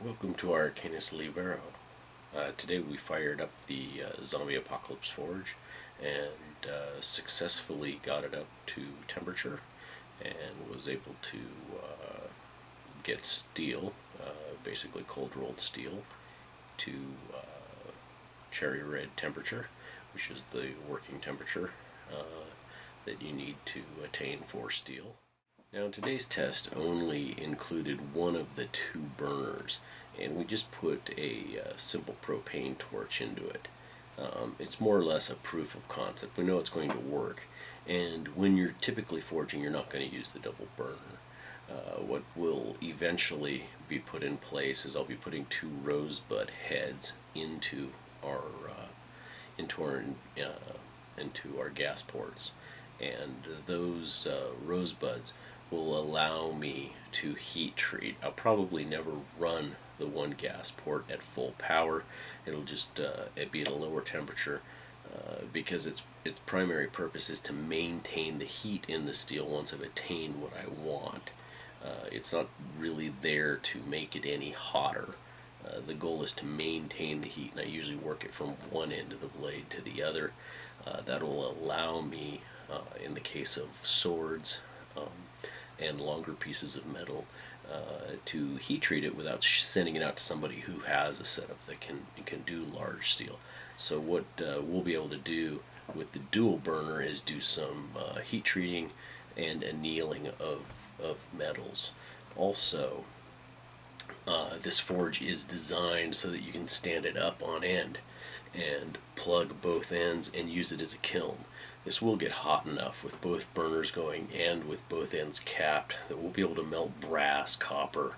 Welcome to our ArcanusLibero. Today we fired up the Zombie Apocalypse Forge and successfully got it up to temperature and was able to get steel, basically cold rolled steel, to cherry red temperature, which is the working temperature that you need to attain for steel. Now today's test only included one of the two burners, and we just put a simple propane torch into it. It's more or less a proof of concept. We know it's going to work, and when you're typically forging, you're not going to use the double burner. What will eventually be put in place is I'll be putting two rosebud heads into our gas ports, and those rosebuds will allow me to heat treat. I'll probably never run the one gas port at full power. It'll just be at a lower temperature because its primary purpose is to maintain the heat in the steel once I've attained what I want. It's not really there to make it any hotter. The goal is to maintain the heat, and I usually work it from one end of the blade to the other. That'll allow me, in the case of swords and longer pieces of metal, to heat treat it without sending it out to somebody who has a setup that can do large steel. So what we'll be able to do with the dual burner is do some heat treating and annealing of metals. Also, this forge is designed so that you can stand it up on end and plug both ends and use it as a kiln. This will get hot enough with both burners going and with both ends capped that we'll be able to melt brass, copper,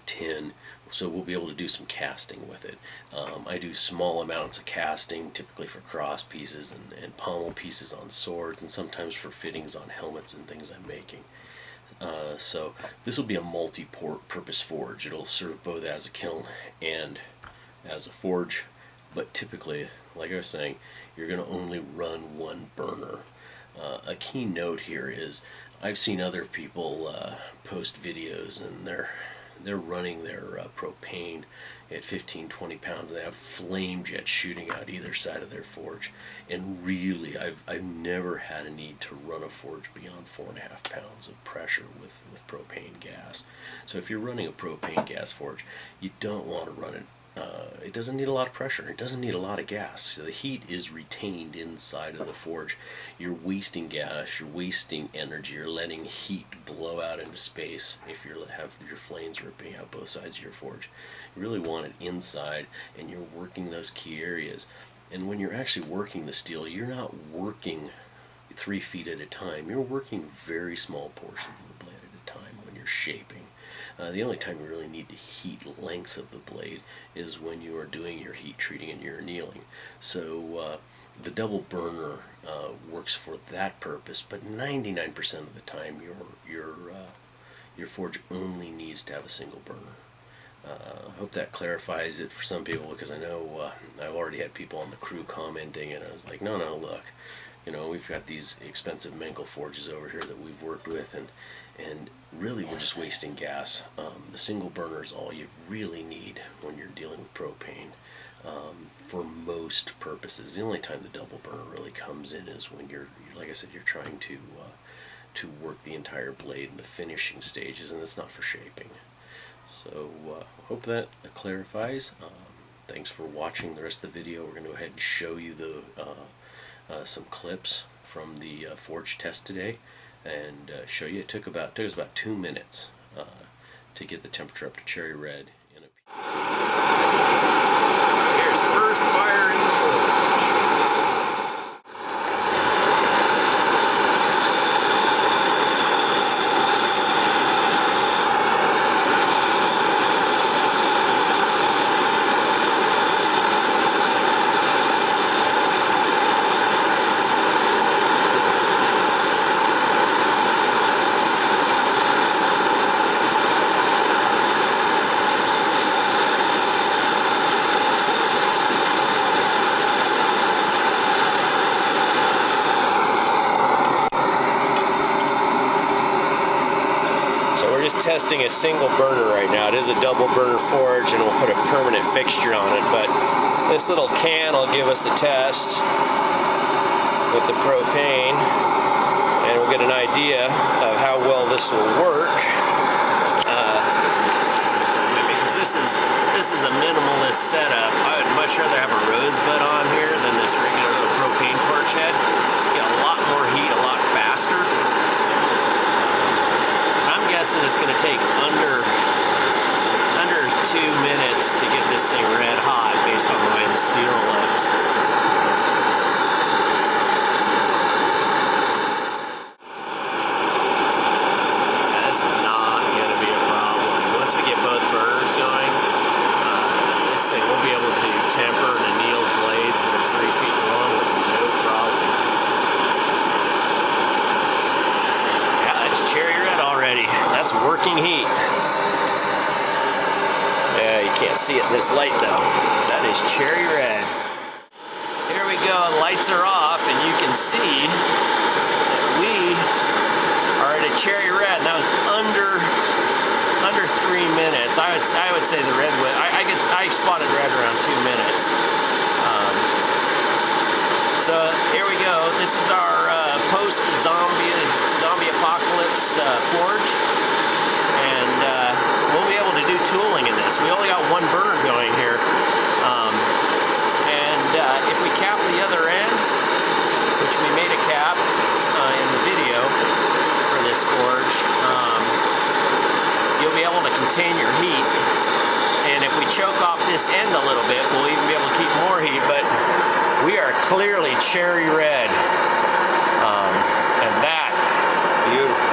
tin, so we'll be able to do some casting with it. I do small amounts of casting, typically for cross pieces and pommel pieces on swords, and sometimes for fittings on helmets and things I'm making. So this will be a multi-purpose forge. It'll serve both as a kiln and as a forge, but typically, like I was saying, you're going to only run one burner. A key note here is I've seen other people post videos, and they're running their propane at 15-20 pounds, and they have flame jets shooting out either side of their forge. And really, I've never had a need to run a forge beyond 4.5 pounds of pressure with propane gas. So if you're running a propane gas forge, you don't want to run it. It doesn't need a lot of pressure. It doesn't need a lot of gas. So the heat is retained inside of the forge. You're wasting gas. You're wasting energy. You're letting heat blow out into space if you have your flames ripping out both sides of your forge. You really want it inside, and you're working those key areas. And when you're actually working the steel, you're not working 3 feet at a time. You're working very small portions of the blade at a time when you're shaping. The only time you really need to heat lengths of the blade is when you are doing your heat treating and your annealing. So the double burner works for that purpose, but 99% of the time your forge only needs to have a single burner. I hope that clarifies it for some people, because I know I've already had people on the crew commenting, and I was like, no, look, we've got these expensive Menkel forges over here that we've worked with, and really we're just wasting gas. The single burner is all you really need when you're dealing with propane for most purposes. The only time the double burner really comes in is when you're like I said, you're trying to work the entire blade in the finishing stages, and it's not for shaping. So hope that clarifies. Thanks for watching the rest of the video. We're going to go ahead and show you some clips from the forge test today, and show you it took us about 2 minutes to get the temperature up to cherry red in a piece. Here's first fire in the forge. testing a single burner right now. It is a double burner forge, and we'll put a permanent fixture on it, but this little can will give us a test with the propane, and we'll get an idea of how well this will work. Because this is a minimalist setup. I would much rather have a rosebud on here than this regular little propane torch head. Get a lot more heat, a lot faster. I'm guessing it's going to take under 2 minutes to get this thing red hot based on the way the steel looks. This is not going to be a problem. Once we get both burners going, this thing will be able to temper and anneal blades that are 3 feet long with no problem. Yeah, that's cherry red already. That's working heat. Yeah, you can't see it in this light though. That is cherry red. Here we go, lights are off, and you can see that we are at a cherry red, and that was under 3 minutes. I would say the red was, I spotted red around 2 minutes. So here we go. This is our post-zombie apocalypse forge, and we'll be able to do tooling in this. We only got one burner going here, and if we cap the other end, which we made a cap in the video for this forge, you'll be able to contain your heat. And if we choke off this end a little bit, we'll even be able to keep more heat, but we are clearly cherry red. And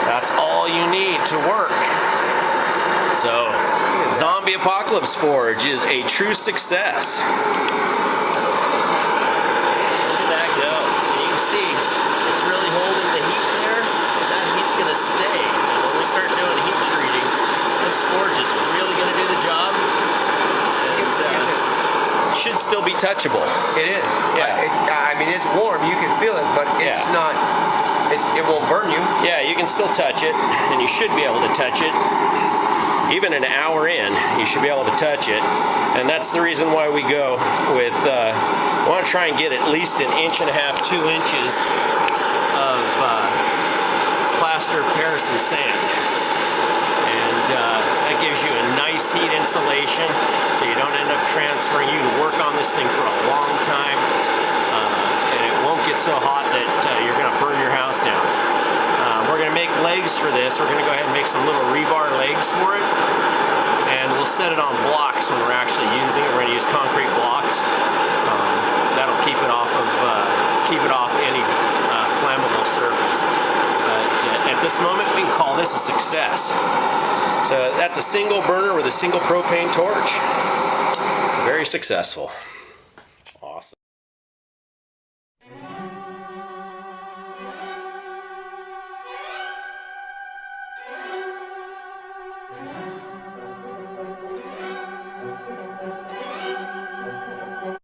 that's all you need to work. So, Zombie Apocalypse Forge is a true success. Look at that go. You can see it's really holding the heat there. That heat's going to stay. And when we start doing heat treating, this forge is really going to do the job. And should still be touchable. It is. Yeah. I mean, it's warm. You can feel it, but it's not. It won't burn you. Yeah, you can still touch it, and you should be able to touch it. Even an hour in, you should be able to touch it. And that's the reason why we go with, we want to try and get at least 1.5 to 2 inches of plaster Paris and sand. And that gives you a nice heat insulation, so you don't end up transferring. You can work on this thing for a long time, and it won't get so hot that you're going to burn your house down. We're going to make legs for this. We're going to go ahead and make some little rebar legs for it, and we'll set it on blocks when we're actually using it. We're going to use concrete blocks. That'll keep it off any flammable surface. But at this moment, we can call this a success. So that's a single burner with a single propane torch. Very successful.